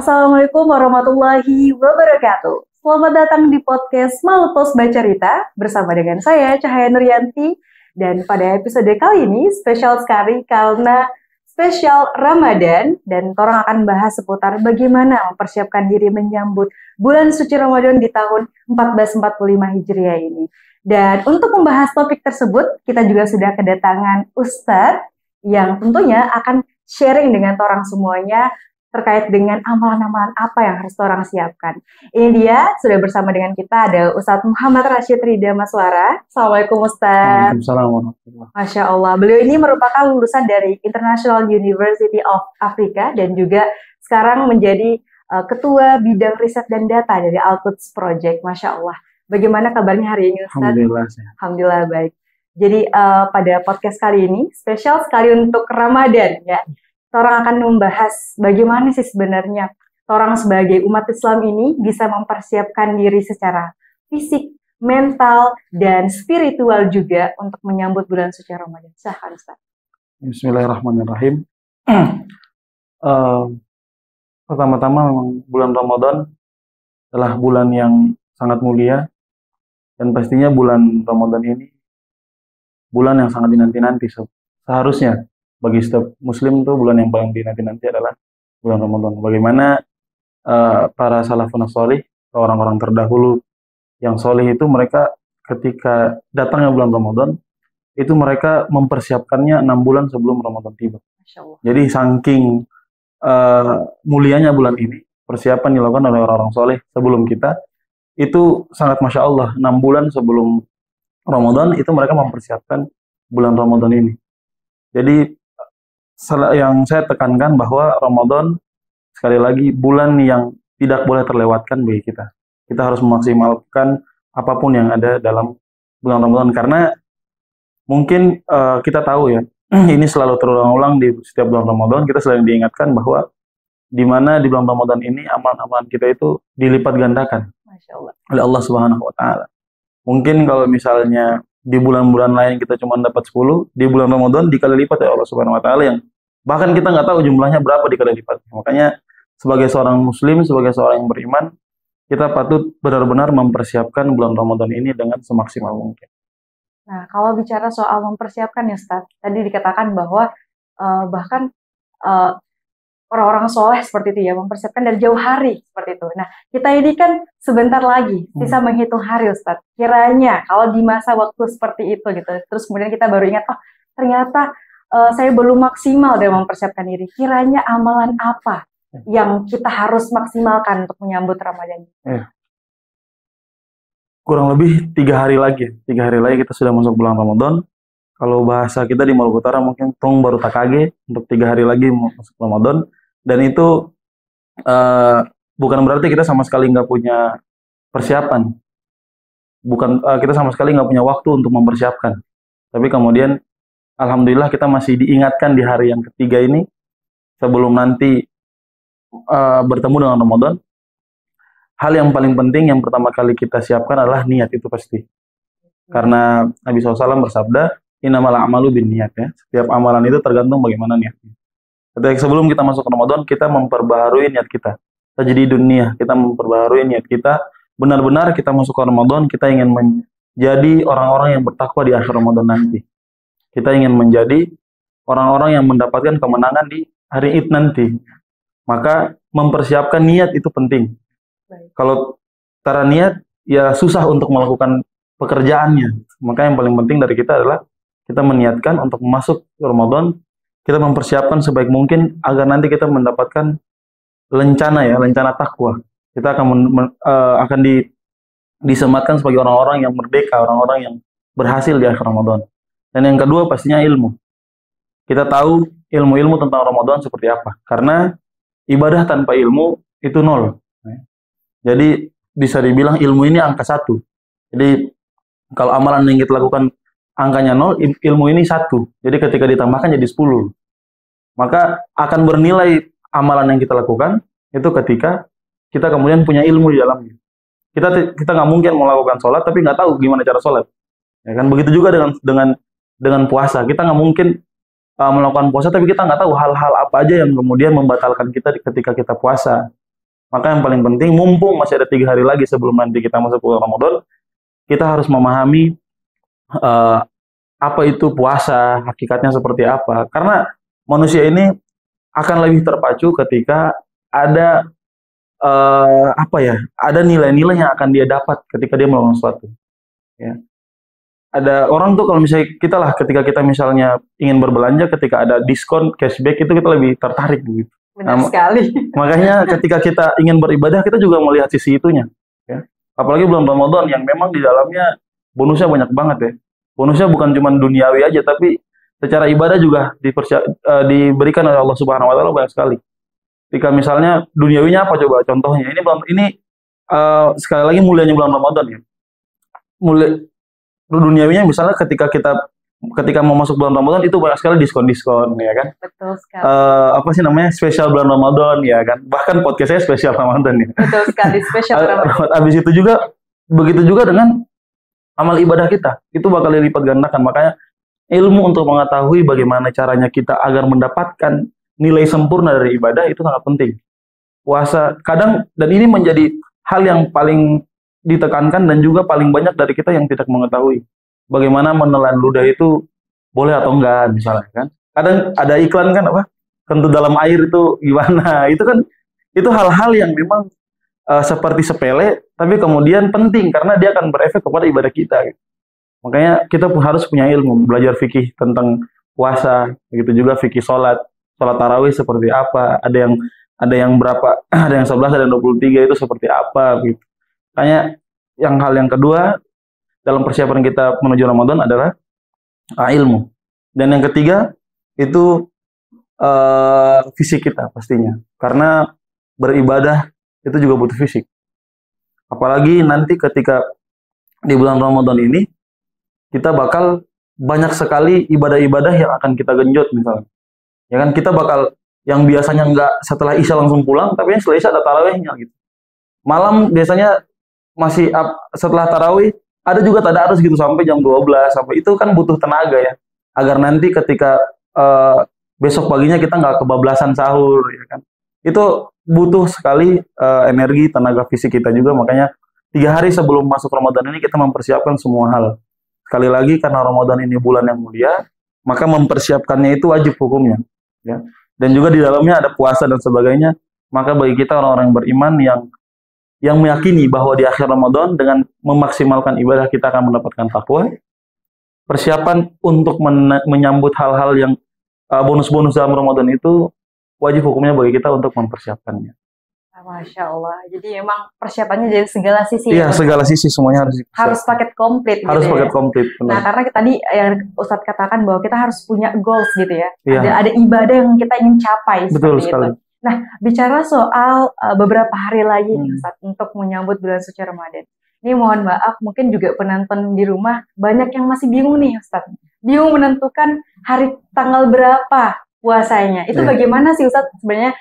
Assalamualaikum warahmatullahi wabarakatuh. Selamat datang di podcast Maletos Baca Rita bersama dengan saya Cahaya Nuryanti. Dan pada episode kali ini spesial sekali karena spesial Ramadan dan orang akan bahas seputar bagaimana mempersiapkan diri menyambut bulan suci Ramadan di tahun 1445 Hijriah ini. Dan untuk membahas topik tersebut, kita juga sudah kedatangan Ustadz yang tentunya akan sharing dengan orang semuanya terkait dengan amalan-amalan apa yang harus orang siapkan. Ini dia, sudah bersama dengan kita ada Ustadz Muhammad Rashid Ridha Maswara. Assalamualaikum Ustadz. Waalaikumsalam warahmatullahi. Masya Allah, beliau ini merupakan lulusan dari International University of Africa dan juga sekarang menjadi Ketua Bidang Riset dan Data dari Al-Quds Project. Masya Allah. Bagaimana kabarnya hari ini Ustadz? Alhamdulillah. Alhamdulillah baik. Jadi pada podcast kali ini spesial sekali untuk Ramadan ya. Orang akan membahas bagaimana sih sebenarnya orang sebagai umat Islam ini bisa mempersiapkan diri secara fisik, mental, dan spiritual juga untuk menyambut bulan suci Ramadan. Silahkan Ustaz. Bismillahirrahmanirrahim. Pertama-tama memang bulan Ramadan adalah bulan yang sangat mulia dan pastinya bulan Ramadan ini bulan yang sangat dinanti-nanti seharusnya. Bagi setiap muslim itu bulan yang paling dinanti-nanti adalah bulan Ramadan. Bagaimana para salafun sholih, orang-orang terdahulu yang sholih itu mereka ketika datangnya bulan Ramadan, itu mereka mempersiapkannya 6 bulan sebelum Ramadan tiba. Jadi saking mulianya bulan ini, persiapan dilakukan oleh orang-orang sholih sebelum kita, itu sangat Masya Allah, 6 bulan sebelum Ramadan itu mereka mempersiapkan bulan Ramadan ini. Jadi yang saya tekankan bahwa Ramadan sekali lagi bulan yang tidak boleh terlewatkan bagi kita. Kita harus memaksimalkan apapun yang ada dalam bulan Ramadan karena mungkin kita tahu ya ini selalu terulang-ulang di setiap bulan Ramadan. Kita selalu diingatkan bahwa di mana di bulan Ramadan ini amalan-amalan kita itu dilipat gandakan oleh Allah Subhanahu Wa Taala. Mungkin kalau misalnya di bulan-bulan lain kita cuma dapat 10, di bulan Ramadan dikali lipat oleh Allah Subhanahu Wa Taala yang bahkan kita nggak tahu jumlahnya berapa dikali lipat. Makanya sebagai seorang muslim, sebagai seorang yang beriman, kita patut benar-benar mempersiapkan bulan Ramadan ini dengan semaksimal mungkin. Nah, kalau bicara soal mempersiapkan ya Ustaz, tadi dikatakan bahwa bahkan orang-orang soleh seperti itu ya, mempersiapkan dari jauh hari seperti itu. Nah, kita ini kan sebentar lagi bisa menghitung hari Ustaz. Kiranya kalau di masa waktu seperti itu gitu, terus kemudian kita baru ingat, oh ternyata saya belum maksimal dalam mempersiapkan diri. Kiranya amalan apa yang kita harus maksimalkan untuk menyambut Ramadan? Kurang lebih 3 hari lagi. 3 hari lagi kita sudah masuk bulan Ramadan. Kalau bahasa kita di Maluku Utara mungkin tong baru takage untuk 3 hari lagi masuk Ramadan. Dan itu bukan berarti kita sama sekali nggak punya persiapan. Kita sama sekali nggak punya waktu untuk mempersiapkan. Tapi kemudian alhamdulillah kita masih diingatkan di hari yang ketiga ini sebelum nanti bertemu dengan Ramadan. Hal yang paling penting yang pertama kali kita siapkan adalah niat, itu pasti. Karena Nabi SAW bersabda, innamal a'malu binniyat ya. Setiap amalan itu tergantung bagaimana niatnya. Ketika sebelum kita masuk ke Ramadan, kita memperbaharui niat kita. Tajdi dunia, kita memperbaharui niat kita. Benar-benar kita masuk ke Ramadan, kita ingin menjadi orang-orang yang bertakwa di akhir Ramadan nanti. Kita ingin menjadi orang-orang yang mendapatkan kemenangan di hari Id nanti. Maka mempersiapkan niat itu penting. Kalau tara niat, ya susah untuk melakukan pekerjaannya. Maka yang paling penting dari kita adalah kita meniatkan untuk masuk ke Ramadan, kita mempersiapkan sebaik mungkin agar nanti kita mendapatkan lencana takwa. Kita akan disematkan sebagai orang-orang yang merdeka, orang-orang yang berhasil di akhir Ramadan. Dan yang kedua pastinya ilmu. Kita tahu ilmu-ilmu tentang Ramadan seperti apa. Karena ibadah tanpa ilmu itu 0. Jadi bisa dibilang ilmu ini angka 1. Jadi kalau amalan yang kita lakukan angkanya 0, ilmu ini 1. Jadi ketika ditambahkan jadi 10. Maka akan bernilai amalan yang kita lakukan itu ketika kita kemudian punya ilmu di dalamnya. Kita nggak mungkin melakukan sholat tapi nggak tahu gimana cara sholat. Ya kan begitu juga dengan puasa. Kita nggak mungkin melakukan puasa tapi kita nggak tahu hal-hal apa aja yang kemudian membatalkan kita ketika kita puasa. Maka yang paling penting, mumpung masih ada 3 hari lagi sebelum nanti kita masuk bulan Ramadan, kita harus memahami eh, apa itu puasa, hakikatnya seperti apa. Karena manusia ini akan lebih terpacu ketika ada apa ya, ada nilai-nilai yang akan dia dapat ketika dia melakukan sesuatu. Ya. Ada orang tuh kalau misalnya kita lah, ketika kita misalnya ingin berbelanja, ketika ada diskon, cashback, itu kita lebih tertarik gitu. Benar sekali. Makanya ketika kita ingin beribadah, kita juga melihat sisi itunya. Ya. Apalagi bulan Ramadan yang memang di dalamnya bonusnya banyak banget ya. Bonusnya bukan cuma duniawi aja, tapi secara ibadah juga diberikan oleh Allah Subhanahu Wa Taala banyak sekali. Ketika misalnya duniawinya apa coba contohnya? Ini sekali lagi mulianya bulan Ramadan ya. Duniawinya misalnya ketika mau masuk bulan Ramadan itu banyak sekali diskon-diskon ya kan. Betul sekali. Apa sih namanya, spesial bulan Ramadan ya kan. Bahkan podcast saya spesial Ramadan ya. Betul sekali, spesial Ramadan. Habis itu juga begitu juga dengan amal ibadah kita. Itu bakal dilipat gandakan. Makanya ilmu untuk mengetahui bagaimana caranya kita agar mendapatkan nilai sempurna dari ibadah itu sangat penting. Puasa kadang, dan ini menjadi hal yang paling ditekankan dan juga paling banyak dari kita yang tidak mengetahui bagaimana menelan ludah itu boleh atau enggak misalnya kan. Kadang ada iklan kan apa? Kentut dalam air itu gimana? Itu hal-hal yang memang seperti sepele tapi kemudian penting karena dia akan berefek kepada ibadah kita. Makanya kita pun harus punya ilmu, belajar fikih tentang puasa, begitu juga fikih sholat tarawih seperti apa, ada yang berapa, ada yang 11, ada yang 23 itu seperti apa gitu. Makanya hal yang kedua dalam persiapan kita menuju Ramadan adalah ilmu. Dan yang ketiga itu fisik kita pastinya. Karena beribadah itu juga butuh fisik. Apalagi nanti ketika di bulan Ramadan ini kita bakal banyak sekali ibadah-ibadah yang akan kita genjot misalnya. Ya kan, kita bakal yang biasanya nggak setelah Isya langsung pulang, tapi setelah Isya ada tarawihnya gitu. Malam biasanya masih setelah tarawih ada juga tadarus gitu sampai jam 12, sampai itu kan butuh tenaga ya. Agar nanti ketika besok paginya kita nggak kebablasan sahur ya kan. Itu butuh sekali energi, tenaga fisik kita juga. Makanya 3 hari sebelum masuk Ramadan ini kita mempersiapkan semua hal. Sekali lagi karena Ramadan ini bulan yang mulia, maka mempersiapkannya itu wajib hukumnya. Ya. Dan juga di dalamnya ada puasa dan sebagainya. Maka bagi kita orang-orang yang beriman yang meyakini bahwa di akhir Ramadan dengan memaksimalkan ibadah kita akan mendapatkan takwa. Persiapan untuk menyambut hal-hal yang bonus-bonus dalam Ramadan itu wajib hukumnya bagi kita untuk mempersiapkannya. Masya Allah. Jadi emang persiapannya dari segala sisi. Iya, segala sisi semuanya harus paket komplit. Harus gitu paket ya. komplit. Benar. Nah, karena tadi yang Ustadz katakan bahwa kita harus punya goals gitu ya. Iya. Ada ibadah yang kita ingin capai. Betul seperti sekali. itu. Nah, bicara soal beberapa hari lagi nih Ustadz untuk menyambut bulan suci Ramadan. Ini mohon maaf, mungkin juga penonton di rumah banyak yang masih bingung nih Ustadz. Bingung menentukan hari tanggal berapa puasanya. Itu bagaimana sih Ustadz sebenarnya?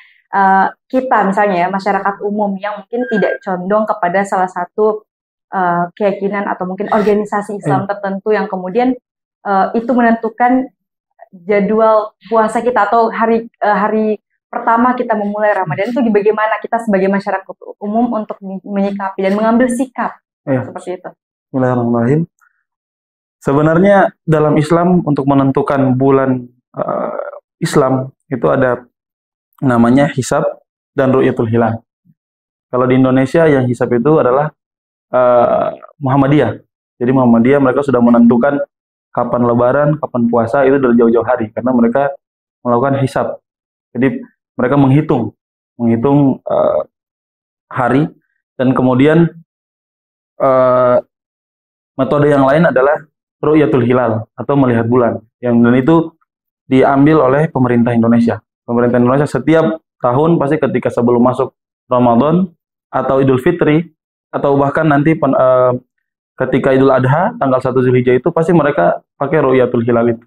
Kita misalnya ya, masyarakat umum yang mungkin tidak condong kepada salah satu keyakinan atau mungkin organisasi Islam tertentu yang kemudian itu menentukan jadwal puasa kita atau hari pertama kita memulai Ramadan itu bagaimana kita sebagai masyarakat umum untuk menyikapi dan mengambil sikap seperti itu. Bismillahirrahmanirrahim. Sebenarnya dalam Islam untuk menentukan bulan Islam itu ada namanya hisab dan ru'yatul hilal. Kalau di Indonesia yang hisab itu adalah Muhammadiyah. Jadi Muhammadiyah mereka sudah menentukan kapan lebaran, kapan puasa itu dari jauh-jauh hari karena mereka melakukan hisab. Jadi mereka menghitung hari dan kemudian metode yang lain adalah ru'yatul hilal atau melihat bulan. Dan itu diambil oleh pemerintah Indonesia. Pemerintah Indonesia setiap tahun pasti ketika sebelum masuk Ramadan atau Idul Fitri atau bahkan nanti ketika Idul Adha tanggal 1 Zulhijjah itu pasti mereka pakai ru'yatul hilal itu.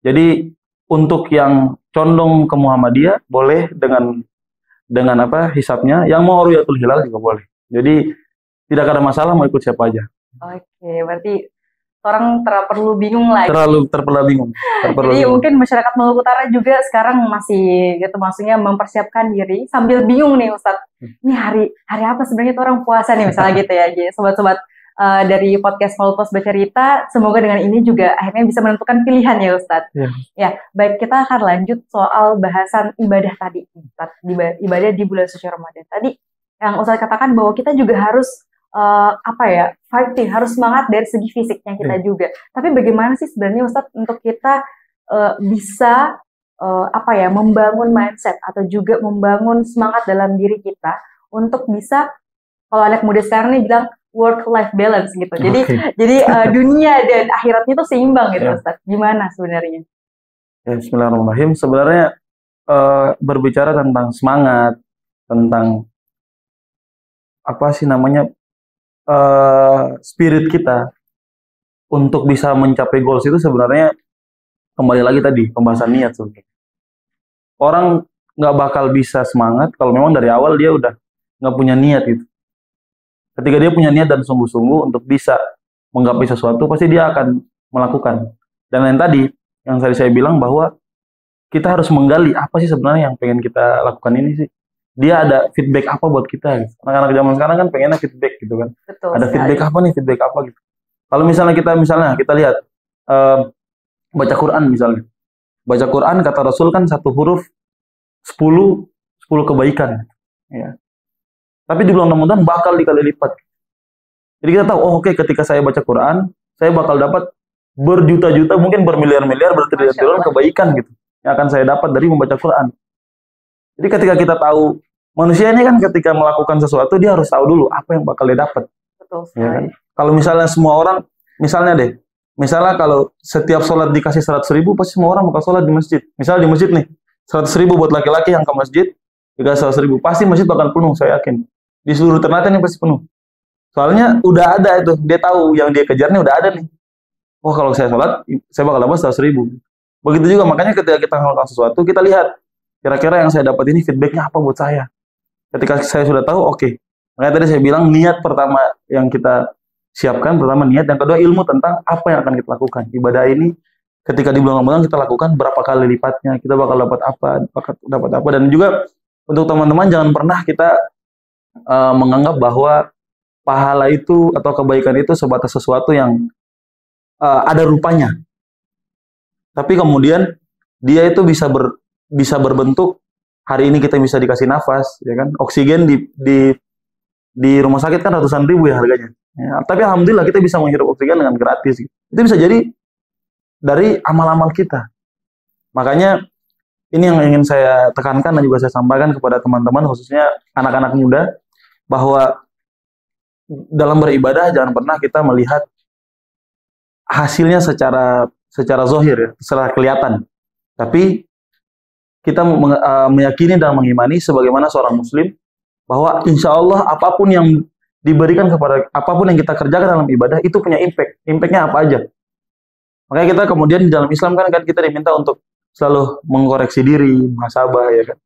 Jadi untuk yang condong ke Muhammadiyah boleh dengan hisabnya, yang mau ru'yatul hilal juga boleh. Jadi tidak ada masalah mau ikut siapa aja. Oke, berarti orang perlu bingung lagi. Terperlu bingung. Jadi mungkin masyarakat Maluku Utara juga sekarang masih gitu, maksudnya mempersiapkan diri sambil bingung nih Ustadz. Ini hari apa sebenarnya tuh orang puasa nih misalnya gitu ya. Jadi sobat-sobat dari podcast Malupos Bercerita, semoga dengan ini juga akhirnya bisa menentukan pilihan ya Ustadz. Ya, baik, kita akan lanjut soal bahasan ibadah tadi, Ustadz. Ibadah di bulan suci Ramadan tadi yang Ustadz katakan bahwa kita juga harus fighting, harus semangat dari segi fisiknya kita juga. Tapi bagaimana sih sebenarnya Ustadz untuk kita bisa membangun mindset atau juga membangun semangat dalam diri kita untuk bisa, kalau anak muda sekarang nih bilang work-life balance gitu. Jadi dunia dan akhiratnya itu seimbang gitu Ustadz. Gimana sebenarnya? Ya, Bismillahirrahmanirrahim. Sebenarnya berbicara tentang semangat, tentang spirit kita untuk bisa mencapai goals itu sebenarnya kembali lagi tadi pembahasan niat sebenarnya. Orang nggak bakal bisa semangat kalau memang dari awal dia udah nggak punya niat gitu. Ketika dia punya niat dan sungguh-sungguh untuk bisa menggapai sesuatu, pasti dia akan melakukan. Dan yang tadi saya bilang bahwa kita harus menggali apa sih sebenarnya yang pengen kita lakukan ini sih. Dia ada feedback apa buat kita gitu. Anak-anak zaman sekarang kan pengennya feedback gitu kan. Betul, ada feedback apa gitu. Kalau misalnya kita lihat baca Quran misalnya. Baca Quran kata Rasul kan satu huruf 10 kebaikan ya. Tapi di bulan Ramadan bakal dikali lipat. Jadi kita tahu, ketika saya baca Quran, saya bakal dapat berjuta-juta, mungkin bermiliar-miliar, bertriliun-triliun kebaikan gitu yang akan saya dapat dari membaca Quran. Jadi ketika kita tahu, manusia ini kan ketika melakukan sesuatu, dia harus tahu dulu apa yang bakal dia dapat. Betul. Ya kan? Kalau misalnya semua orang, misalnya kalau setiap sholat dikasih 100.000, pasti semua orang bakal sholat di masjid. Misalnya di masjid nih, 100.000 buat laki-laki yang ke masjid, dikasih 100.000, pasti masjid bakal penuh, saya yakin. Di seluruh Ternate ini pasti penuh. Soalnya udah ada itu, dia tahu yang dia kejar nih udah ada nih. Kalau saya sholat, saya bakal dapat 100.000. Begitu juga, makanya ketika kita melakukan sesuatu, kita lihat, kira-kira yang saya dapat ini feedbacknya apa buat saya. Ketika saya sudah tahu, makanya tadi saya bilang niat pertama yang kita siapkan, pertama niat, yang kedua ilmu tentang apa yang akan kita lakukan. Ibadah ini, ketika di bulan Ramadan kita lakukan, berapa kali lipatnya, kita bakal dapat apa, dan juga untuk teman-teman jangan pernah kita menganggap bahwa pahala itu atau kebaikan itu sebatas sesuatu yang ada rupanya. Tapi kemudian dia itu bisa berbentuk, hari ini kita bisa dikasih nafas, ya kan? Oksigen di rumah sakit kan ratusan ribu ya harganya. Ya, tapi alhamdulillah kita bisa menghirup oksigen dengan gratis. Itu bisa jadi dari amal-amal kita. Makanya ini yang ingin saya tekankan dan juga saya sampaikan kepada teman-teman, khususnya anak-anak muda, bahwa dalam beribadah jangan pernah kita melihat hasilnya secara zahir ya, secara kelihatan. Tapi kita meyakini dan mengimani sebagaimana seorang muslim bahwa insya Allah apapun yang diberikan apapun yang kita kerjakan dalam ibadah itu punya impact. Impactnya apa aja. Makanya kita kemudian di dalam Islam kan kita diminta untuk selalu mengkoreksi diri, muhasabah ya kan.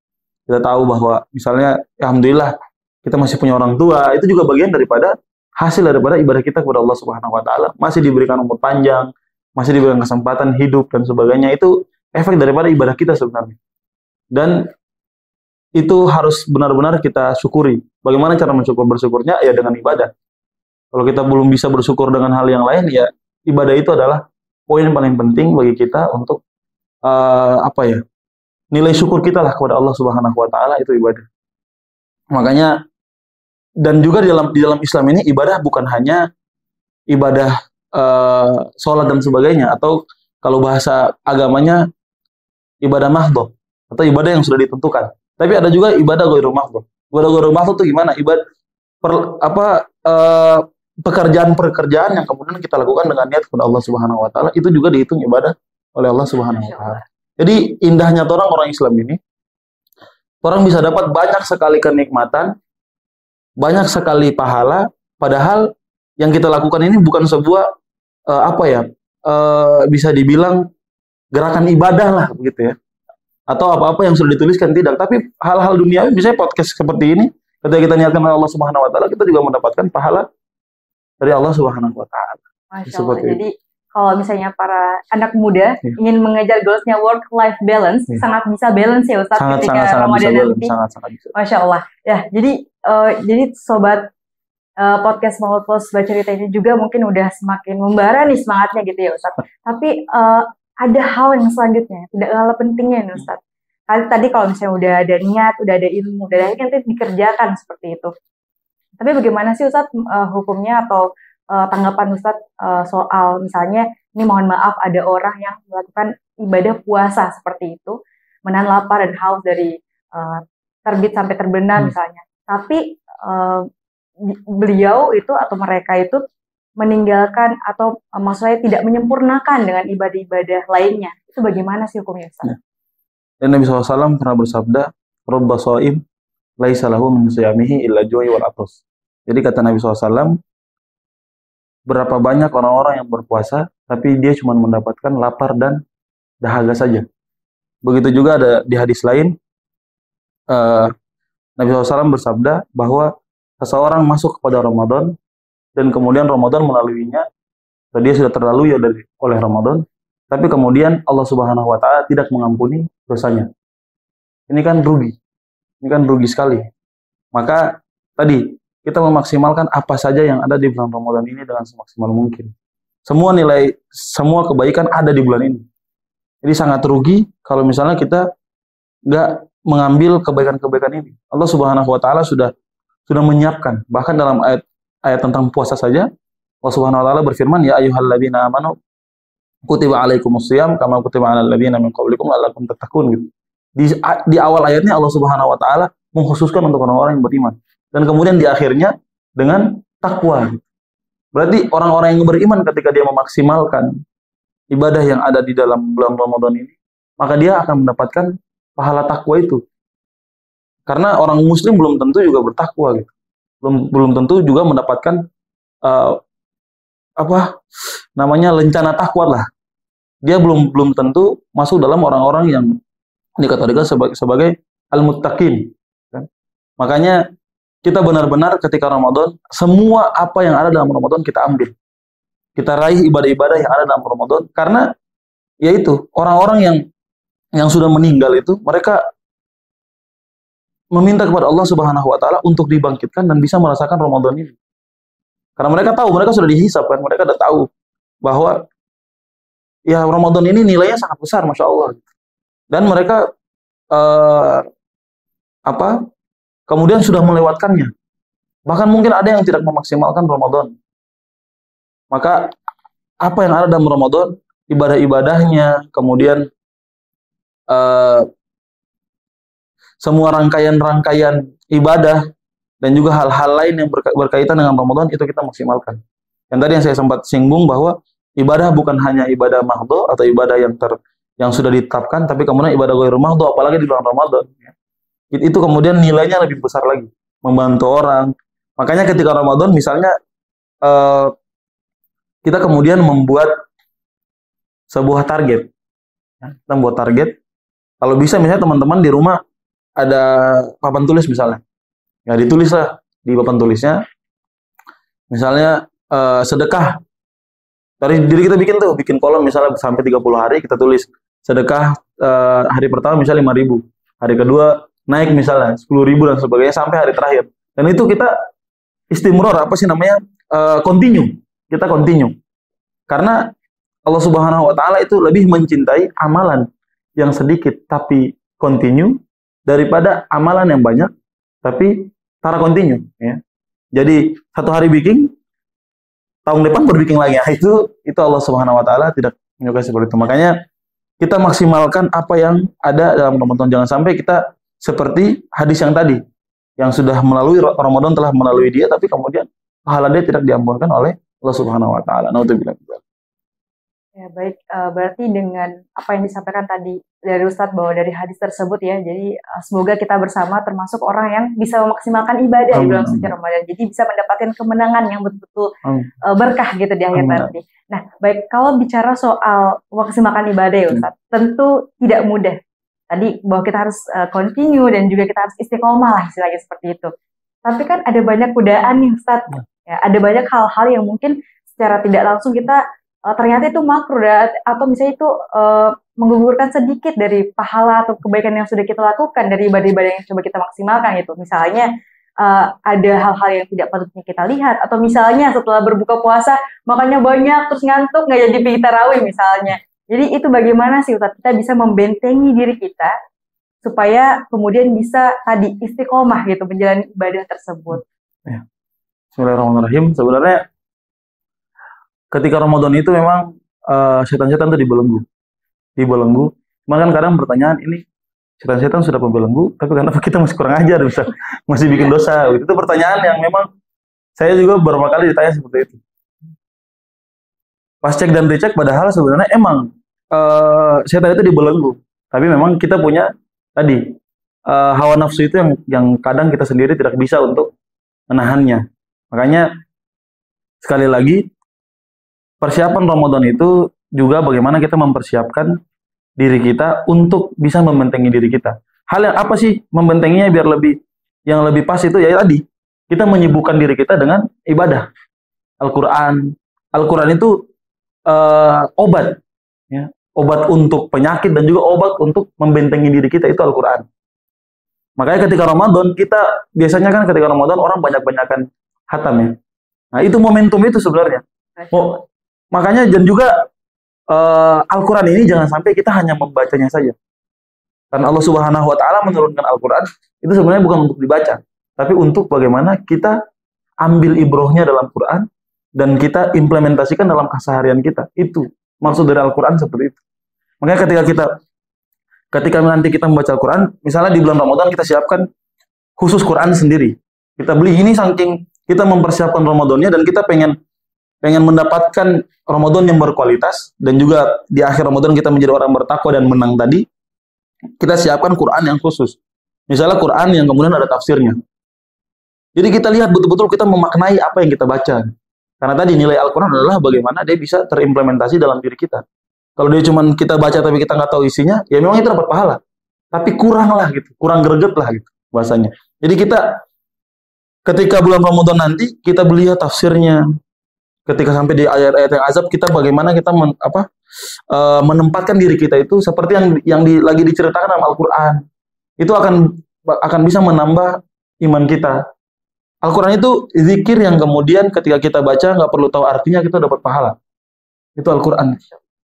Kita tahu bahwa misalnya alhamdulillah kita masih punya orang tua, itu juga bagian daripada hasil daripada ibadah kita kepada Allah Subhanahu wa taala. Masih diberikan umur panjang, masih diberikan kesempatan hidup dan sebagainya. Itu efek daripada ibadah kita sebenarnya. Dan itu harus benar-benar kita syukuri. Bagaimana cara bersyukurnya? Ya dengan ibadah. Kalau kita belum bisa bersyukur dengan hal yang lain, ya ibadah itu adalah poin paling penting bagi kita untuk nilai syukur kita lah kepada Allah Subhanahu wa taala, itu ibadah. Makanya dan juga di dalam Islam ini ibadah bukan hanya ibadah sholat dan sebagainya, atau kalau bahasa agamanya ibadah mahdhah atau ibadah yang sudah ditentukan. Tapi ada juga ibadah ghairu mahdhah. Ibadah ghairu mahdhah itu gimana? Pekerjaan-pekerjaan yang kemudian kita lakukan dengan niat kepada Allah Subhanahu wa taala, itu juga dihitung ibadah oleh Allah Subhanahu wa taala. Jadi indahnya orang Islam ini, orang bisa dapat banyak sekali kenikmatan, banyak sekali pahala, padahal yang kita lakukan ini bukan sebuah bisa dibilang gerakan ibadah lah begitu ya, atau apa-apa yang sudah dituliskan, tidak. Tapi hal-hal duniawi, misalnya podcast seperti ini, ketika kita niatkan Allah Subhanahu wa taala, kita juga mendapatkan pahala dari Allah Subhanahu wa taala. Masya Allah. Jadi kalau misalnya para anak muda ingin mengejar goalsnya work-life balance, sangat bisa balance ya Ustadz ketika Ramadan nanti. Sangat bisa. Masya Allah. Ya, jadi sobat podcast Malupos Baca Cerita ini juga mungkin udah semakin membara nih semangatnya gitu ya Ustadz. Tapi ada hal yang selanjutnya, tidak kalah pentingnya nih Ustadz. Tadi kalau misalnya udah ada niat, udah ada ilmu, udah ada nanti dikerjakan seperti itu. Tapi bagaimana sih Ustadz hukumnya atau tanggapan Ustadz soal misalnya ini mohon maaf ada orang yang melakukan ibadah puasa seperti itu, menahan lapar dan haus dari terbit sampai terbenam misalnya. Tapi beliau itu atau mereka itu meninggalkan atau maksudnya tidak menyempurnakan dengan ibadah-ibadah lainnya. Itu bagaimana sih hukumnya Ustaz? Dan Nabi SAW pernah bersabda, "Rubba shaim laisa lahu min siyamihi illa ju'i wal atas." Jadi kata Nabi SAW, berapa banyak orang-orang yang berpuasa, tapi dia cuma mendapatkan lapar dan dahaga saja. Begitu juga ada di hadis lain, Nabi SAW bersabda bahwa seseorang masuk kepada Ramadan, dan kemudian Ramadan melaluinya, dia sudah terlalui oleh Ramadan, tapi kemudian Allah Subhanahu Wa Taala tidak mengampuni dosanya. Ini kan rugi sekali. Maka tadi kita memaksimalkan apa saja yang ada di bulan Ramadan ini dengan semaksimal mungkin. Semua kebaikan ada di bulan ini. Jadi sangat rugi kalau misalnya kita nggak mengambil kebaikan-kebaikan ini. Allah Subhanahu Wa Taala sudah menyiapkan. Bahkan dalam ayat tentang puasa saja, Allah Subhanahu Wa Taala berfirman, ya ayyuhalladzina amanu kutiba alaikumusiyam kama kutiba alal ladzina min qablikum la'allakum tattaqun gitu. Di awal ayatnya Allah Subhanahu Wa Taala mengkhususkan untuk orang-orang yang beriman. Dan kemudian di akhirnya dengan takwa. Berarti orang-orang yang beriman ketika dia memaksimalkan ibadah yang ada di dalam bulan Ramadan ini, maka dia akan mendapatkan pahala takwa itu. Karena orang muslim belum tentu juga bertakwa gitu. Belum tentu juga mendapatkan lencana takwa lah. Dia belum tentu masuk dalam orang-orang yang dikategorikan sebagai al-muttaqin. Kan? Makanya kita benar-benar ketika Ramadan, semua apa yang ada dalam Ramadan kita ambil. Kita raih ibadah-ibadah yang ada dalam Ramadan. Karena yaitu orang-orang yang sudah meninggal itu, mereka meminta kepada Allah Subhanahu Wa Taala untuk dibangkitkan dan bisa merasakan Ramadan ini. Karena mereka tahu, mereka sudah dihisab kan, mereka sudah tahu bahwa ya Ramadan ini nilainya sangat besar, Masya Allah. Dan mereka kemudian sudah melewatkannya. Bahkan mungkin ada yang tidak memaksimalkan Ramadan. Maka apa yang ada dalam Ramadan, ibadah-ibadahnya, kemudian semua rangkaian-rangkaian ibadah dan juga hal-hal lain yang berkaitan dengan Ramadan itu kita maksimalkan. Yang tadi yang saya sempat singgung bahwa ibadah bukan hanya ibadah mahdhu atau ibadah yang sudah ditetapkan, tapi kemudian ibadah ghairu mahdhu, apalagi di bulan Ramadan. Itu kemudian nilainya lebih besar lagi, membantu orang. Makanya ketika Ramadan misalnya kita kemudian membuat sebuah target. Kita membuat target. Kalau bisa misalnya teman-teman di rumah ada papan tulis misalnya. Ya ditulislah di papan tulisnya. Misalnya sedekah. Dari diri kita bikin kolom misalnya sampai 30 hari kita tulis sedekah hari pertama misalnya 5.000. Hari kedua naik misalnya 10.000 dan sebagainya sampai hari terakhir. Dan itu kita istimror, continue. Kita continue. Karena Allah Subhanahu Wa Taala itu lebih mencintai amalan yang sedikit tapi continue daripada amalan yang banyak tapi tara continue. Ya. Jadi satu hari bikin, tahun depan berbikin lagi. Itu Allah Subhanahu Wa Taala tidak menyukai seperti itu. Makanya kita maksimalkan apa yang ada dalam Ramadan. Jangan sampai kita seperti hadis yang tadi, yang sudah melalui Ramadan telah melalui dia, tapi kemudian pahala dia tidak diampunkan oleh Allah Subhanahu Wa Taala. Naudzubillah. Ya baik, berarti dengan apa yang disampaikan tadi dari Ustadz bahwa dari hadis tersebut ya, jadi semoga kita bersama termasuk orang yang bisa memaksimalkan ibadah di bulan suci Ramadan, jadi bisa mendapatkan kemenangan yang betul-betul berkah gitu di akhir nanti. Nah baik, kalau bicara soal memaksimalkan ibadah ya Ustadz, tentu tidak mudah. Tadi bahwa kita harus continue dan juga kita harus istiqomah lah istilahnya seperti itu. Tapi kan ada banyak godaan nih Ustadz, ya, ada banyak hal-hal yang mungkin secara tidak langsung kita ternyata itu makruh atau misalnya itu menggugurkan sedikit dari pahala atau kebaikan yang sudah kita lakukan dari ibadah-ibadah yang coba kita maksimalkan itu. Misalnya ada hal-hal yang tidak patutnya kita lihat, atau misalnya setelah berbuka puasa makannya banyak terus ngantuk nggak jadi pergi tarawih misalnya. Jadi itu bagaimana sih Ustadz kita bisa membentengi diri kita supaya kemudian bisa tadi istiqomah gitu menjalani ibadah tersebut. Ya. Bismillahirrahmanirrahim. Sebenarnya ketika Ramadan itu memang setan-setan itu dibelenggu. Cuman kan kadang pertanyaan ini setan-setan sudah membelenggu, tapi kenapa kita masih kurang ajar masih bikin dosa? Itu pertanyaan yang memang saya juga beberapa kali ditanya seperti itu. Pas cek dan dicek, padahal sebenarnya emang setan itu dibelenggu, tapi memang kita punya tadi hawa nafsu itu yang kadang kita sendiri tidak bisa untuk menahannya. Makanya sekali lagi persiapan Ramadan itu juga bagaimana kita mempersiapkan diri kita untuk bisa membentengi diri kita. Hal yang apa sih membentenginya biar yang lebih pas itu ya tadi kita menyibukkan diri kita dengan ibadah. Al-Quran itu obat, ya, obat untuk penyakit dan juga obat untuk membentengi diri kita itu Al-Quran. Makanya ketika Ramadan biasanya kan ketika Ramadan orang banyak-banyakan khatam ya. Nah itu momentum itu sebenarnya. Makanya dan juga Al-Quran ini jangan sampai kita hanya membacanya saja. Karena Allah Subhanahu Wa Taala menurunkan Al-Quran itu sebenarnya bukan untuk dibaca, tapi untuk bagaimana kita ambil ibrohnya dalam Quran dan kita implementasikan dalam keseharian kita. Itu maksud dari Al-Quran seperti itu. Makanya ketika nanti kita membaca Al-Quran, misalnya di bulan Ramadan kita siapkan khusus Quran sendiri. Kita beli ini saking kita mempersiapkan Ramadannya dan kita pengen mendapatkan Ramadan yang berkualitas dan juga di akhir Ramadan kita menjadi orang bertakwa dan menang tadi. Kita siapkan Quran yang khusus. Misalnya Quran yang kemudian ada tafsirnya. Jadi kita lihat betul-betul kita memaknai apa yang kita baca. Karena tadi nilai Al-Quran adalah bagaimana dia bisa terimplementasi dalam diri kita. Kalau dia cuma kita baca tapi kita nggak tahu isinya, ya memang itu dapat pahala. Tapi kurang lah gitu, kurang greget lah gitu bahasanya. Jadi kita ketika bulan Ramadan nanti kita beli tafsirnya. Ketika sampai di ayat-ayat yang azab, kita bagaimana kita menempatkan diri kita itu seperti yang lagi diceritakan dalam Al-Quran. Itu akan bisa menambah iman kita. Al-Quran itu zikir yang kemudian ketika kita baca nggak perlu tahu artinya kita dapat pahala. Itu Al-Quran.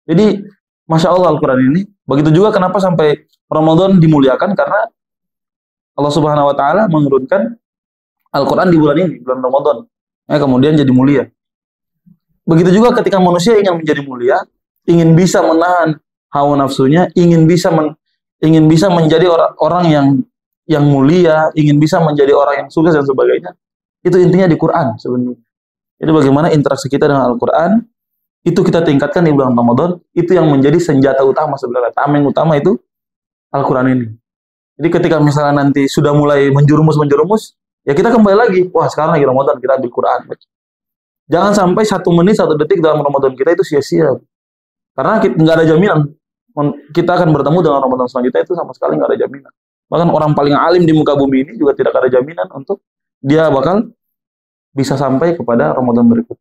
Jadi Masya Allah Al-Quran ini. Begitu juga kenapa sampai Ramadan dimuliakan, karena Allah Subhanahu Wa Taala menurunkan Al-Quran di bulan ini, bulan Ramadan. Kemudian jadi mulia. Begitu juga ketika manusia ingin menjadi mulia, ingin bisa menahan hawa nafsunya, ingin bisa menjadi orang yang mulia, ingin bisa menjadi orang yang sukses dan sebagainya. Itu intinya di Quran sebenarnya. Jadi bagaimana interaksi kita dengan Al-Quran, itu kita tingkatkan di bulan Ramadan, itu yang menjadi senjata utama sebenarnya. Tameng utama itu Al-Quran ini. Jadi ketika misalnya nanti sudah mulai menjerumus, ya kita kembali lagi, wah sekarang lagi Ramadan, kita ambil Quran. Jangan sampai 1 menit, 1 detik dalam Ramadan kita itu sia-sia. Karena nggak ada jaminan. Kita akan bertemu dengan Ramadan selanjutnya itu sama sekali nggak ada jaminan. Bahkan orang paling alim di muka bumi ini juga tidak ada jaminan untuk dia bakal bisa sampai kepada Ramadan berikut.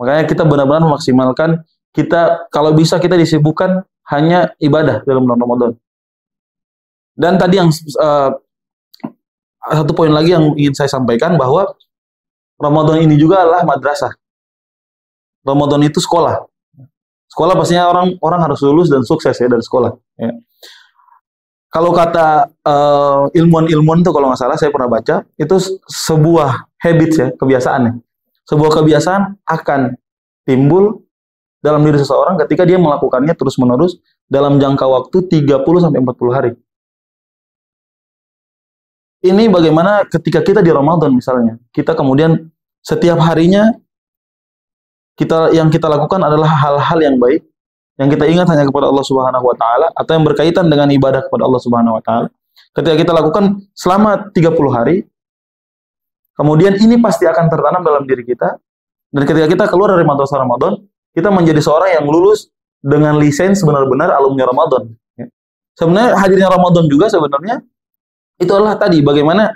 Makanya kita benar-benar memaksimalkan kita, kalau bisa kita disibukkan hanya ibadah dalam bulan Ramadan. Dan tadi yang satu poin lagi yang ingin saya sampaikan, bahwa Ramadan ini juga adalah madrasah. Ramadan itu sekolah. Sekolah pastinya orang harus lulus dan sukses ya dari sekolah. Ya. Kalau kata ilmuwan itu kalau nggak salah saya pernah baca, itu sebuah habits ya, kebiasaan ya. Sebuah kebiasaan akan timbul dalam diri seseorang ketika dia melakukannya terus-menerus dalam jangka waktu 30-40 hari. Ini bagaimana ketika kita di Ramadan misalnya, kita kemudian setiap harinya yang kita lakukan adalah hal-hal yang baik, yang kita ingat hanya kepada Allah Subhanahu Wa Taala, atau yang berkaitan dengan ibadah kepada Allah Subhanahu Wa Taala. Ketika kita lakukan selama 30 hari, kemudian ini pasti akan tertanam dalam diri kita, dan ketika kita keluar dari madrasah Ramadan, kita menjadi seorang yang lulus dengan lisens benar-benar alumni Ramadan. Sebenarnya hadirnya Ramadan juga sebenarnya itu adalah tadi bagaimana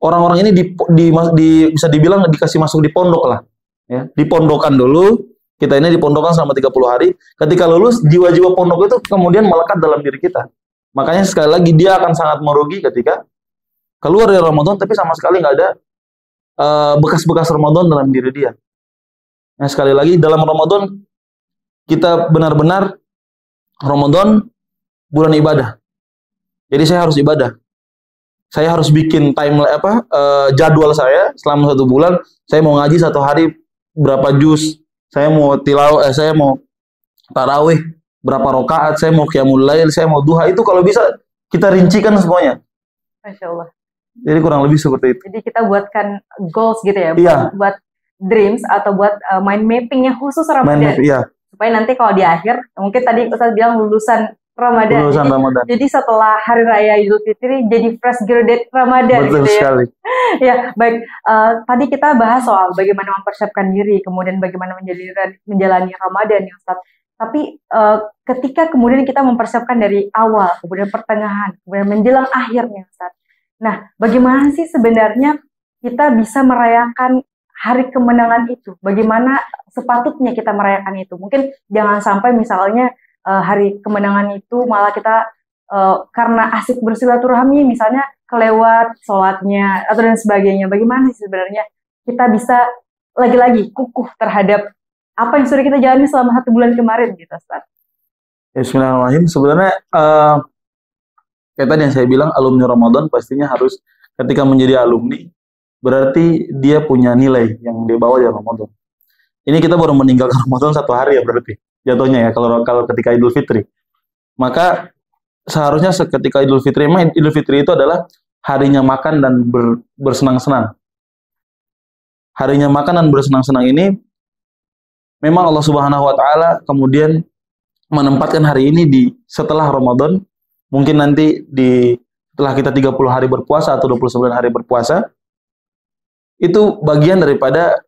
orang-orang ini bisa dibilang dikasih masuk di pondok lah, ya, dipondokan dulu, Kita ini dipondokkan selama 30 hari. Ketika lulus, jiwa-jiwa pondok itu kemudian melekat dalam diri kita. Makanya sekali lagi dia akan sangat merugi ketika keluar dari Ramadan tapi sama sekali nggak ada bekas-bekas Ramadan dalam diri dia. Nah, sekali lagi dalam Ramadan kita benar-benar Ramadan bulan ibadah. Jadi saya harus ibadah. Saya harus bikin jadwal saya selama 1 bulan. Saya mau ngaji 1 hari berapa juz. Saya mau saya mau tarawih berapa rakaat, saya mau qiyamul lail, saya mau duha, itu kalau bisa kita rincikan semuanya. Masya Allah. Jadi kurang lebih seperti itu. Jadi kita buatkan goals gitu ya, iya. buat dreams atau buat mind mapping yang khusus Ramadan. Iya. Supaya nanti kalau di akhir, mungkin tadi Ustaz bilang lulusan Ramadan. Ramadan. Jadi setelah Hari Raya Idul Fitri jadi fresh graduate Ramadan. Betul gitu ya. sekali. Ya, baik. Tadi kita bahas soal bagaimana mempersiapkan diri, kemudian bagaimana menjalani Ramadan ya Ustaz. Tapi ketika kemudian kita mempersiapkan dari awal, kemudian pertengahan, kemudian menjelang akhirnya Ustaz. Nah, bagaimana sih sebenarnya kita bisa merayakan hari kemenangan itu? Bagaimana sepatutnya kita merayakan itu? Mungkin jangan sampai misalnya hari kemenangan itu malah kita karena asik bersilaturahmi misalnya kelewat sholatnya atau dan sebagainya. Bagaimana sih sebenarnya kita bisa lagi-lagi kukuh terhadap apa yang sudah kita jalani selama 1 bulan kemarin gitu, Ustaz? Bismillahirrahmanirrahim. Sebenarnya kayak tadi yang saya bilang, alumni Ramadan pastinya harus ketika menjadi alumni berarti dia punya nilai yang dia bawa dari Ramadan. Ini kita baru meninggalkan Ramadan 1 hari ya berarti jatuhnya ya kalau ketika Idul Fitri. Maka seharusnya ketika Idul Fitri, memang Idul Fitri itu adalah harinya makan dan bersenang-senang. Harinya makan dan bersenang-senang ini memang Allah Subhanahu wa taala kemudian menempatkan hari ini di setelah Ramadan. Mungkin nanti setelah kita 30 hari berpuasa atau 29 hari berpuasa, itu bagian daripada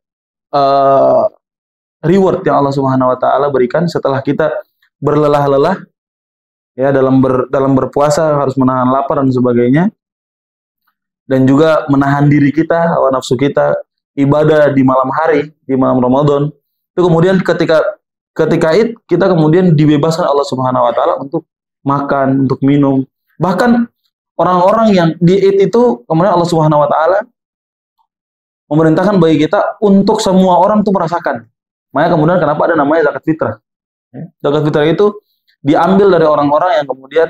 reward yang Allah Subhanahu wa taala berikan setelah kita berlelah-lelah ya dalam berpuasa, harus menahan lapar dan sebagainya, dan juga menahan diri kita, hawa nafsu kita, ibadah di malam hari, di malam Ramadan. Itu kemudian ketika Id kita kemudian dibebaskan Allah Subhanahu wa taala untuk makan, untuk minum. Bahkan orang-orang yang di Id itu kemudian Allah Subhanahu wa taala memerintahkan bagi kita untuk semua orang tuh merasakan. Makanya kemudian kenapa ada namanya zakat fitrah. Zakat fitrah itu diambil dari orang-orang yang kemudian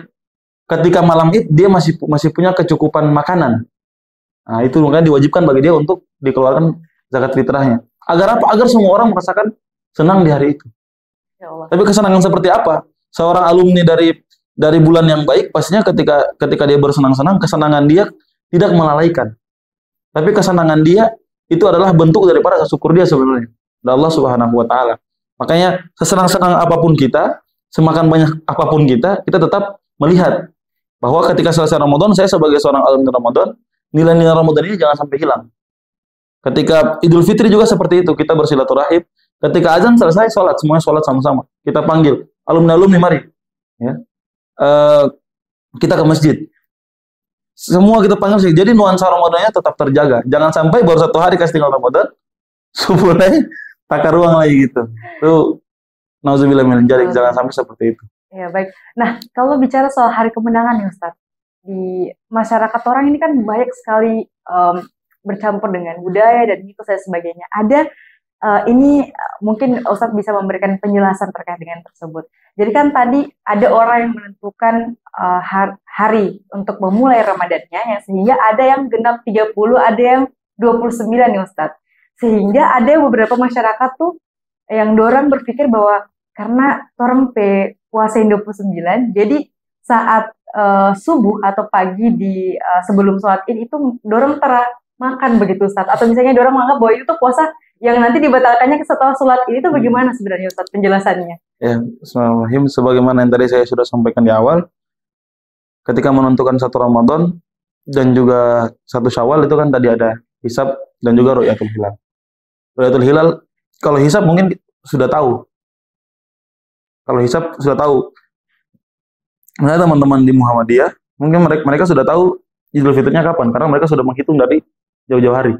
ketika malam Id dia masih punya kecukupan makanan. Nah, itu makanya diwajibkan bagi dia untuk dikeluarkan zakat fitrahnya. Agar apa? Agar semua orang merasakan senang di hari itu. Ya Allah. Tapi kesenangan seperti apa? Seorang alumni dari bulan yang baik pastinya ketika dia bersenang-senang, kesenangan dia tidak melalaikan. Tapi kesenangan dia itu adalah bentuk daripada rasa syukur dia sebenarnya dari Allah Subhanahu wa taala. Makanya sesenang-senang apapun kita, semakan banyak apapun kita tetap melihat bahwa ketika selesai Ramadan, saya sebagai seorang alumni Ramadan, nilai-nilai Ramadan ini jangan sampai hilang. Ketika Idul Fitri juga seperti itu, kita bersilaturahim. Ketika azan selesai, semuanya sholat sama-sama. Kita panggil alumni-alumni mari, ya. Kita ke masjid. Semua kita panggil sih. Jadi nuansa Ramadannya tetap terjaga. Jangan sampai baru 1 hari kasih tinggal Ramadan, subuhnya takar ruang lagi gitu. Itu nauzubillah min dzalik, jangan sampai seperti itu. Ya baik. Nah, kalau bicara soal hari kemenangan ya Ustaz, di masyarakat orang ini kan banyak sekali bercampur dengan budaya dan mitos dan sebagainya. Ada ini mungkin Ustaz bisa memberikan penjelasan terkait dengan tersebut. Jadi kan tadi ada orang yang menentukan hari untuk memulai Ramadannya, ya, sehingga ada yang genap 30, ada yang 29 ya Ustaz. Sehingga ada beberapa masyarakat tuh yang dorang berpikir bahwa karena orang puasain 29, jadi saat subuh atau pagi di sebelum sholat Id itu dorang makan begitu Ustaz. Atau misalnya dorang menganggap bahwa itu tuh puasa yang nanti dibatalkannya setelah sholat Id, itu bagaimana sebenarnya Ustaz penjelasannya? Ya, bismillahirrahmanirrahim. Sebagaimana yang tadi saya sudah sampaikan di awal, ketika menentukan 1 Ramadan dan juga 1 Syawal itu kan tadi ada hisab dan juga ru'yatul hilal. Ru'yatul hilal, kalau hisab mungkin sudah tahu. Kalau hisab sudah tahu. Nah, teman-teman di Muhammadiyah, mungkin mereka sudah tahu Idul Fitrinya kapan, karena mereka sudah menghitung dari jauh-jauh hari,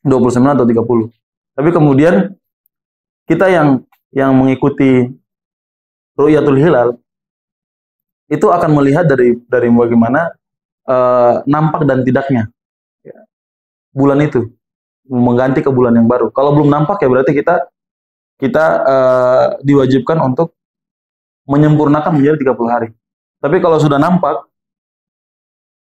29 atau 30. Tapi kemudian kita yang yang mengikuti Ru'yatul Hilal itu akan melihat dari bagaimana nampak dan tidaknya bulan itu mengganti ke bulan yang baru. Kalau belum nampak ya berarti kita diwajibkan untuk menyempurnakan menjadi 30 hari. Tapi kalau sudah nampak,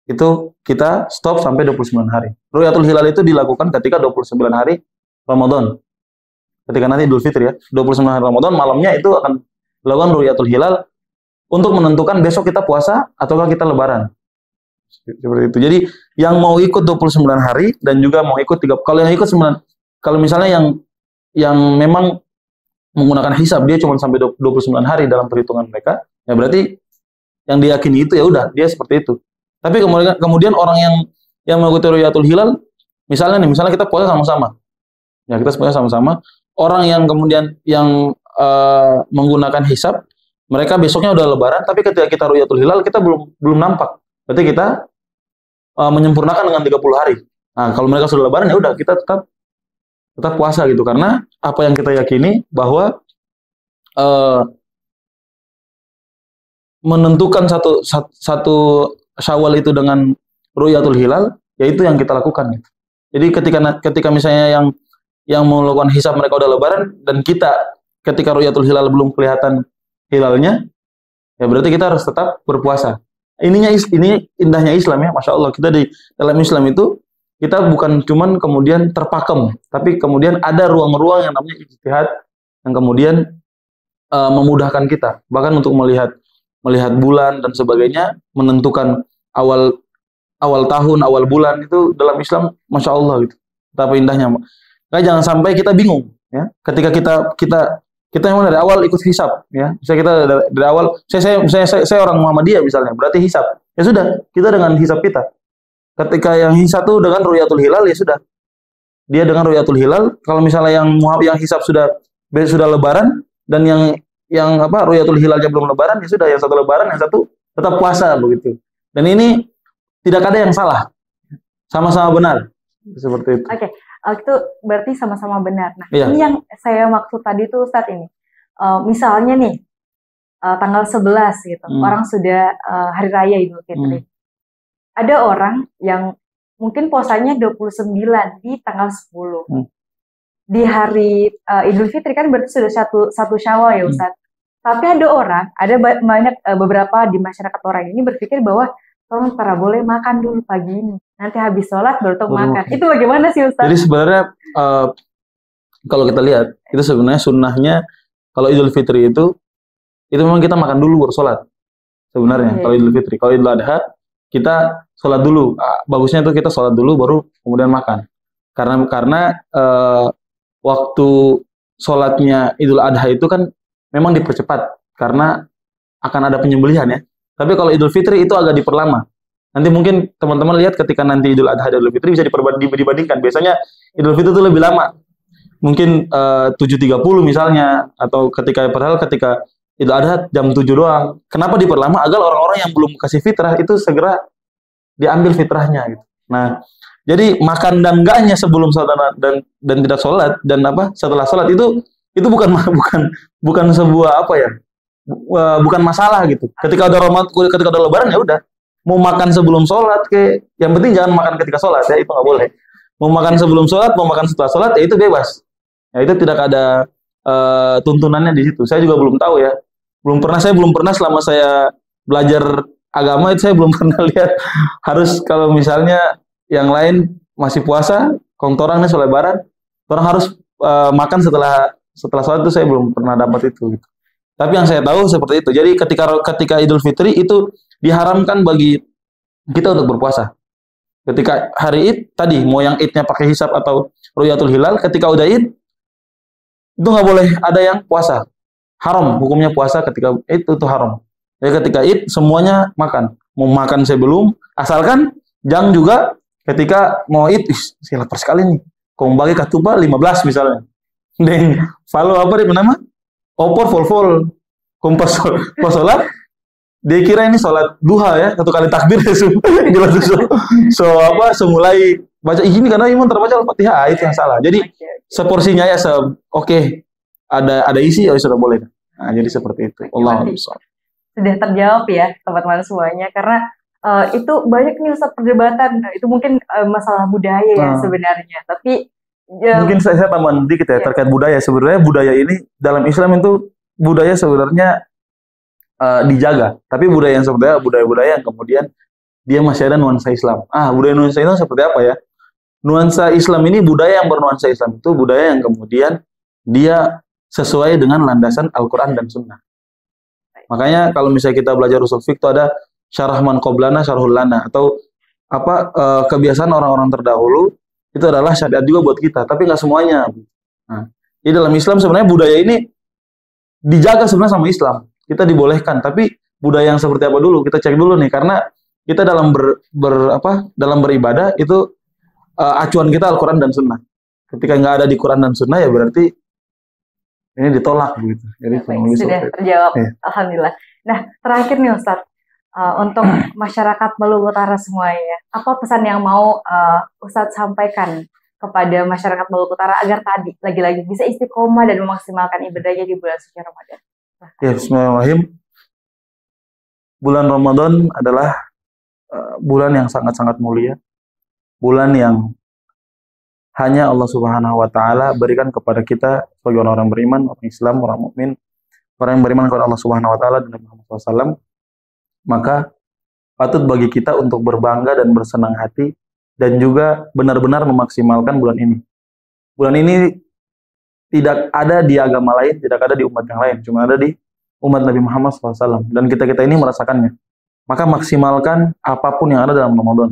itu kita stop sampai 29 hari. Ru'yatul Hilal itu dilakukan ketika 29 hari Ramadan. Ketika nanti Idul Fitri ya, 29 hari Ramadan, malamnya itu akan dilakukan Ru'yatul Hilal untuk menentukan besok kita puasa ataukah kita lebaran. Seperti itu. Jadi yang mau ikut 29 hari dan juga mau ikut 30, kalau yang ikut 9, kalau misalnya yang memang menggunakan hisab dia cuma sampai 29 hari dalam perhitungan mereka, ya berarti yang diyakini itu ya udah dia seperti itu. Tapi kemudian orang yang mengikuti Ru'yatul Hilal, misalnya kita puasa sama-sama. Ya, kita puasa sama-sama. Orang yang kemudian menggunakan hisab, mereka besoknya udah lebaran, tapi ketika kita Ru'yatul Hilal kita belum nampak. Berarti kita menyempurnakan dengan 30 hari. Nah, kalau mereka sudah lebaran ya udah kita tetap puasa gitu, karena apa yang kita yakini bahwa menentukan satu Syawal itu dengan Ru'yatul Hilal, yaitu yang kita lakukan gitu. Jadi ketika misalnya yang melakukan hisab mereka udah lebaran dan kita ketika Ru'yatul Hilal belum kelihatan hilalnya, ya berarti kita harus tetap berpuasa. Ini indahnya Islam ya, Masya Allah. Kita di dalam Islam itu kita bukan cuman kemudian terpakem, tapi kemudian ada ruang-ruang yang namanya ijtihad yang kemudian memudahkan kita, bahkan untuk melihat bulan dan sebagainya, menentukan awal tahun, awal bulan itu dalam Islam, Masya Allah gitu. Betapa indahnya. Nah, jangan sampai kita bingung ya. Ketika kita memang dari awal ikut hisab ya. Misalnya kita dari awal saya orang Muhammadiyah misalnya, berarti hisab. Ya sudah, kita dengan hisab kita. Ketika yang hisab itu dengan Ru'yatul Hilal ya sudah. Dia dengan Ru'yatul Hilal, kalau misalnya yang hisab sudah lebaran dan yang Ru'yatul Hilalnya belum lebaran ya sudah, yang satu lebaran, yang satu tetap puasa begitu. Dan ini tidak ada yang salah. Sama-sama benar. Seperti itu. Oke. Itu berarti sama-sama benar. Nah, iya. Ini yang saya maksud tadi tuh Ustadz ini. Misalnya nih, tanggal 11 gitu, orang sudah Hari Raya Idul Fitri. Ada orang yang mungkin puasanya 29 di tanggal 10. Di hari Idul Fitri kan berarti sudah satu Syawal ya Ustadz. Tapi ada banyak beberapa di masyarakat orang ini berpikir bahwa tolong boleh makan dulu pagi ini. Nanti habis sholat baru makan. Itu bagaimana sih Ustaz? Jadi sebenarnya kalau kita lihat, itu sebenarnya sunnahnya kalau Idul Fitri itu memang kita makan dulu baru sholat. Sebenarnya kalau Idul Fitri, kalau Idul Adha kita sholat dulu. Bagusnya itu kita sholat dulu baru kemudian makan. Karena waktu sholatnya Idul Adha itu kan memang dipercepat karena akan ada penyembelihan ya. Tapi kalau Idul Fitri itu agak diperlama. Nanti mungkin teman-teman lihat ketika nanti Idul Adha dan Idul Fitri bisa dibandingkan. Biasanya Idul Fitri itu lebih lama. Mungkin 7.30 misalnya, atau ketika Idul Adha jam 7 doang. Kenapa diperlama? Agar orang-orang yang belum kasih fitrah itu segera diambil fitrahnya gitu. Nah, jadi makan dan enggaknya sebelum sholat dan tidak sholat dan setelah sholat itu bukan sebuah bukan masalah gitu. Ketika udah lebaran ya udah. Mau makan sebelum sholat yang penting jangan makan ketika sholat ya, itu nggak boleh. Mau makan sebelum sholat, mau makan setelah sholat ya itu bebas. Ya itu tidak ada tuntunannya di situ. Saya juga belum tahu ya. Saya belum pernah selama saya belajar agama itu saya belum pernah lihat harus kalau misalnya yang lain masih puasa, orang nih sholat lebaran, orang harus makan setelah sholat itu saya belum pernah dapat itu gitu. Tapi yang saya tahu seperti itu. Jadi ketika Idul Fitri itu diharamkan bagi kita untuk berpuasa. Ketika hari Id tadi, mau yang Idnya pakai hisab atau Ru'yatul Hilal, ketika udah Id itu nggak boleh ada yang puasa. Haram hukumnya puasa ketika Id itu haram. Jadi ketika Id semuanya makan. Mau makan sebelum, asalkan jangan juga ketika mau Id, saya lapar sekali nih. Kau bagi katupa 15 misalnya. Dan follow nama? Opor full kompas sholat dia kira ini sholat duha ya, satu kali takbir mulai baca ini karena imam terbaca Al-Fatihah itu yang salah. Jadi seporsinya ya oke ada isi ya sudah boleh. Nah, jadi seperti itu. Allah sudah terjawab ya teman-teman semuanya, karena itu banyak nih Ustaz perdebatan. Itu mungkin masalah budaya ya sebenarnya, tapi mungkin saya tambahan dikit ya terkait budaya. Sebenarnya budaya ini dalam Islam itu budaya sebenarnya dijaga, tapi budaya yang sebenarnya budaya-budaya yang kemudian dia masih ada nuansa Islam. Budaya nuansa Islam seperti apa ya? Nuansa Islam ini, budaya yang bernuansa Islam itu budaya yang kemudian dia sesuai dengan landasan Al-Quran dan Sunnah. Makanya kalau misalnya kita belajar usul fiqh itu ada syarah man qoblana syarhul lana, atau kebiasaan orang-orang terdahulu itu adalah syariat juga buat kita, tapi nggak semuanya. Nah, di dalam Islam sebenarnya budaya ini dijaga sebenarnya sama Islam. Kita dibolehkan, tapi budaya yang seperti apa dulu kita cek dulu nih, karena kita dalam dalam beribadah itu acuan kita Al-Quran dan Sunnah. Ketika nggak ada di Quran dan Sunnah ya berarti ini ditolak gitu. Jadi sudah terjawab, alhamdulillah. Nah, terakhir nih Ustadz, untuk masyarakat Maluku Utara semuanya, apa pesan yang mau Ustadz sampaikan kepada masyarakat Maluku Utara agar tadi lagi-lagi bisa istiqomah dan memaksimalkan ibadahnya di bulan suci Ramadan? Ya, bismillahirrahmanirrahim. Bulan Ramadan adalah bulan yang sangat-sangat mulia, bulan yang hanya Allah Subhanahu wa taala berikan kepada kita sebagai orang-orang beriman, orang Islam, orang mukmin, orang yang beriman kepada Allah Subhanahu wa taala dan Nabi Muhammad SAW. Maka patut bagi kita untuk berbangga dan bersenang hati dan juga benar-benar memaksimalkan bulan ini. Bulan ini tidak ada di agama lain, tidak ada di umat yang lain, cuma ada di umat Nabi Muhammad SAW, dan kita-kita ini merasakannya. Maka maksimalkan apapun yang ada dalam Ramadan.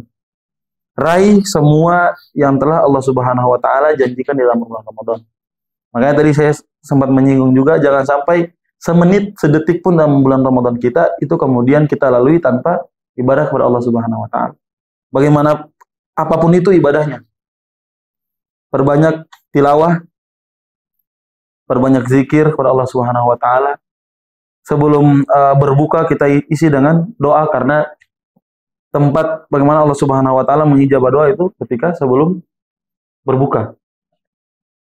Raih semua yang telah Allah Subhanahu wa taala janjikan di dalam bulan Ramadan. Makanya tadi saya sempat menyinggung juga, jangan sampai semenit, sedetik pun dalam bulan Ramadan kita itu kemudian kita lalui tanpa ibadah kepada Allah Subhanahu wa taala. Bagaimana apapun itu ibadahnya. Perbanyak tilawah, perbanyak zikir kepada Allah Subhanahu wa taala. Sebelum berbuka kita isi dengan doa, karena tempat bagaimana Allah Subhanahu wa taala mengijabah doa itu ketika sebelum berbuka.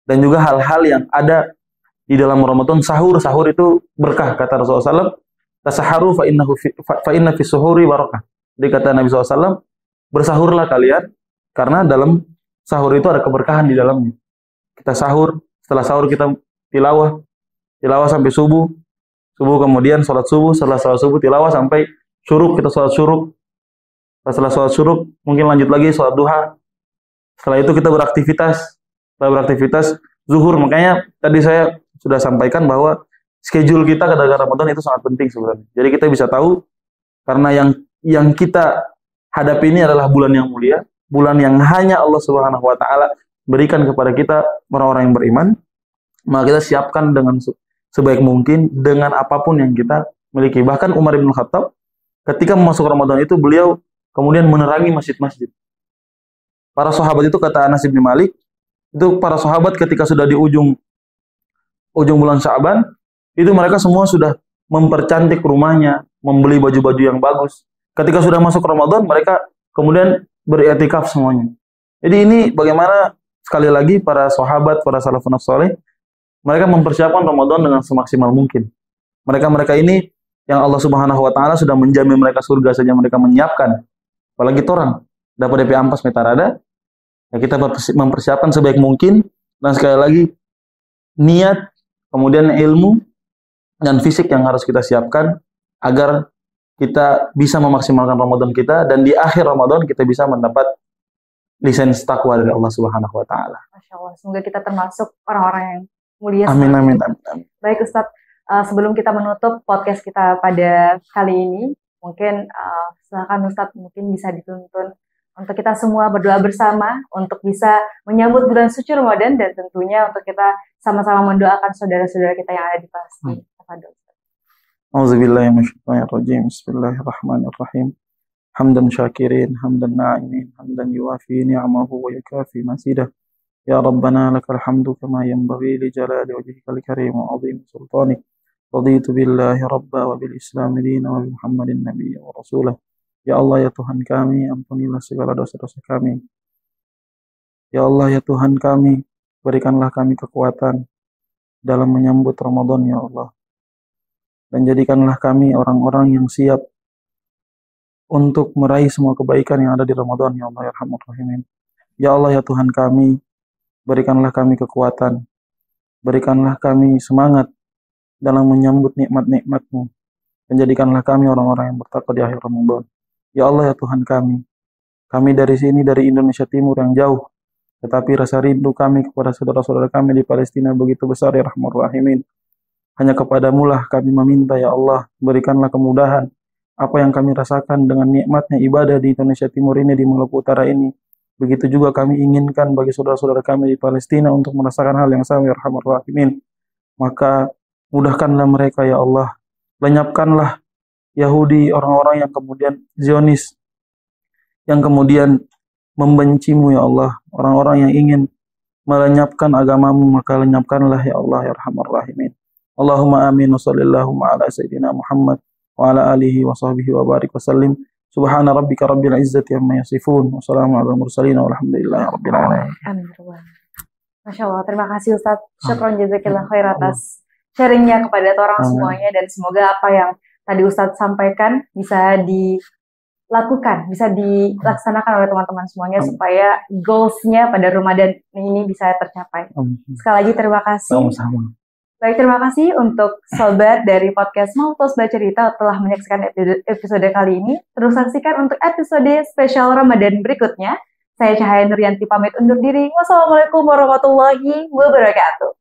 Dan juga hal-hal yang ada di dalam Ramadan, sahur itu berkah, kata Rasulullah SAW, tasaharu fa inna fi suhuri barakah. Jadi kata Nabi SAW, bersahurlah kalian karena dalam sahur itu ada keberkahan di dalamnya. Kita sahur, setelah sahur kita tilawah sampai subuh kemudian sholat subuh, setelah sholat subuh tilawah sampai syuruk, kita sholat syuruk. Setelah sholat syuruk, mungkin lanjut lagi sholat duha. Setelah itu kita beraktivitas zuhur. Makanya tadi saya sudah sampaikan bahwa schedule kita ketika Ramadan itu sangat penting sebenarnya. Jadi kita bisa tahu, karena yang kita hadapi ini adalah bulan yang mulia, bulan yang hanya Allah Subhanahu wa taala berikan kepada kita orang-orang yang beriman. Maka kita siapkan dengan sebaik mungkin dengan apapun yang kita miliki. Bahkan Umar bin Khattab ketika masuk Ramadan itu beliau kemudian menerangi masjid-masjid. Para sahabat itu, kata Anas bin Malik, itu para sahabat ketika sudah di ujung bulan Sya'ban, itu mereka semua sudah mempercantik rumahnya, membeli baju-baju yang bagus. Ketika sudah masuk Ramadan, mereka kemudian beriktikaf semuanya. Jadi ini bagaimana sekali lagi para sahabat, para salafun saleh, mereka mempersiapkan Ramadan dengan semaksimal mungkin. Mereka ini yang Allah Subhanahu wa taala sudah menjamin mereka surga saja mereka menyiapkan. Apalagi orang dapat DP ampas metarada, ya kita mempersiapkan sebaik mungkin, dan sekali lagi niat, kemudian ilmu dan fisik yang harus kita siapkan agar kita bisa memaksimalkan Ramadan kita, dan di akhir Ramadan kita bisa mendapat lisensi takwa dari Allah Subhanahu wa taala. Masya Allah, semoga kita termasuk orang-orang yang mulia. Amin. Baik Ustadz, sebelum kita menutup podcast kita pada kali ini, mungkin silakan Ustadz mungkin bisa dituntun untuk kita semua berdoa bersama untuk bisa menyambut bulan suci Ramadan, dan tentunya untuk kita sama-sama mendoakan saudara-saudara kita yang ada di Palestina. Auzubillahi minasyaitonir rajim. Bismillahirrahmanirrahim. Hamdan syakirin, hamdan na'imin, hamdan yuwafi ni'amahu wa yukafi masidah. Ya Rabbana lakal hamdu kama yanbaghi li jalali wajhikal karim wa 'azimi sultanik. Raditu billahi rabba wa bil islam dina wa bi Muhammadin nabiyyan wa rasulah. Ya Allah ya Tuhan kami, ampunilah segala dosa-dosa kami. Ya Allah ya Tuhan kami, berikanlah kami kekuatan dalam menyambut Ramadan ya Allah. Dan jadikanlah kami orang-orang yang siap untuk meraih semua kebaikan yang ada di Ramadan ya Allah ya Arhamar Rahimin. Ya Allah ya Tuhan kami, berikanlah kami kekuatan, berikanlah kami semangat dalam menyambut nikmat-nikmat-Mu, dan jadikanlah kami orang-orang yang bertakwa di akhir Ramadan. Ya Allah ya Tuhan kami dari sini, dari Indonesia Timur yang jauh, tetapi rasa rindu kami kepada saudara-saudara kami di Palestina begitu besar ya Rahman Rahimin. Hanya kepadamu lah kami meminta ya Allah, berikanlah kemudahan apa yang kami rasakan dengan nikmatnya ibadah di Indonesia Timur ini, di Maluku Utara ini. Begitu juga kami inginkan bagi saudara-saudara kami di Palestina untuk merasakan hal yang sama ya Rahman Rahimin. Maka mudahkanlah mereka ya Allah, lenyapkanlah Yahudi, orang-orang yang kemudian Zionis, yang kemudian membencimu ya Allah, orang-orang yang ingin melenyapkan agamamu, maka lenyapkanlah ya Allah ya Arhamar Rahimin. Allahumma amin wa sallallahu ala sayyidina Muhammad wa ala alihi wa sahbihi wa barik wa sallim. Subhana rabbika rabbil izzati amma yasifun wa salamun ala mursalin walhamdulillahi rabbil alamin. Amin. Masya Allah, terima kasih Ustadz. Syukron jazakillah khair atas sharingnya kepada orang semuanya, dan semoga apa yang tadi Ustadz sampaikan bisa dilakukan, bisa dilaksanakan oleh teman-teman semuanya supaya goals-nya pada Ramadan ini bisa tercapai. Sekali lagi terima kasih. Sama-sama. Baik, terima kasih untuk sobat dari podcast Maltos Bercerita telah menyaksikan episode kali ini. Terus saksikan untuk episode spesial Ramadan berikutnya. Saya Cahaya Nuryanti pamit undur diri. Wassalamualaikum warahmatullahi wabarakatuh.